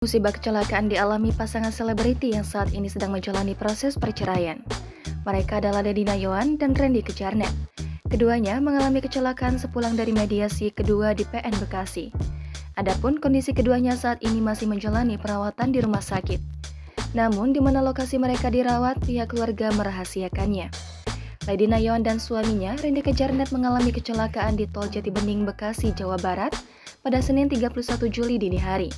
Musibah kecelakaan dialami pasangan selebriti yang saat ini sedang menjalani proses perceraian. Mereka adalah Lady Nayoan dan Randy Kejarnet. Keduanya mengalami kecelakaan sepulang dari mediasi kedua di PN Bekasi. Adapun kondisi keduanya saat ini masih menjalani perawatan di rumah sakit. Namun di mana lokasi mereka dirawat, pihak keluarga merahasiakannya. Lady Nayoan dan suaminya, Randy Kejarnet, mengalami kecelakaan di Tol Jatibening, Bekasi, Jawa Barat pada Senin 31 Juli dini hari.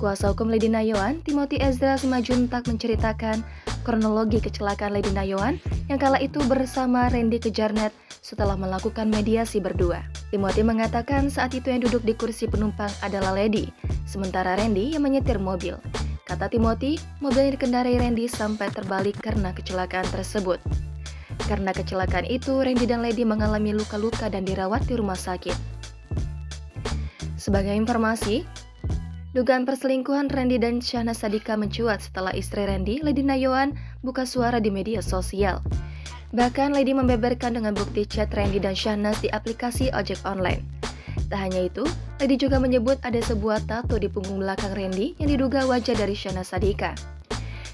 Kuasa hukum Lady Nayoan, Timothy Ezra Simajuntak, menceritakan kronologi kecelakaan Lady Nayoan yang kala itu bersama Randy Kejarnet setelah melakukan mediasi berdua. Timothy mengatakan saat itu yang duduk di kursi penumpang adalah Lady, sementara Randy yang menyetir mobil. Kata Timothy, mobil yang dikendarai Randy sampai terbalik karena kecelakaan tersebut. Karena kecelakaan itu, Randy dan Lady mengalami luka-luka dan dirawat di rumah sakit. Sebagai informasi, dugaan perselingkuhan Randy dan Syahnas Sadika mencuat setelah istri Randy, Lady Nayoan, buka suara di media sosial. Bahkan Lady membeberkan dengan bukti chat Randy dan Syahnas di aplikasi ojek online. Tak hanya itu, Lady juga menyebut ada sebuah tato di punggung belakang Randy yang diduga wajah dari Syahnas Sadika.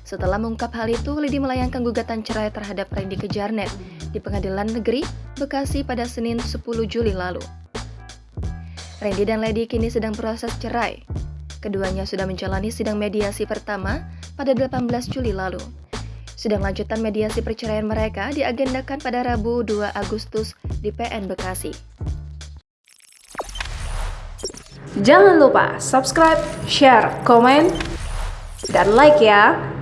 Setelah mengungkap hal itu, Lady melayangkan gugatan cerai terhadap Randy Kejarnet di Pengadilan Negeri Bekasi pada Senin 10 Juli lalu. Randy dan Lady kini sedang proses cerai. Keduanya sudah menjalani sidang mediasi pertama pada 18 Juli lalu. Sidang lanjutan mediasi perceraian mereka diagendakan pada Rabu 2 Agustus di PN Bekasi. Jangan lupa subscribe, share, komen, dan like ya!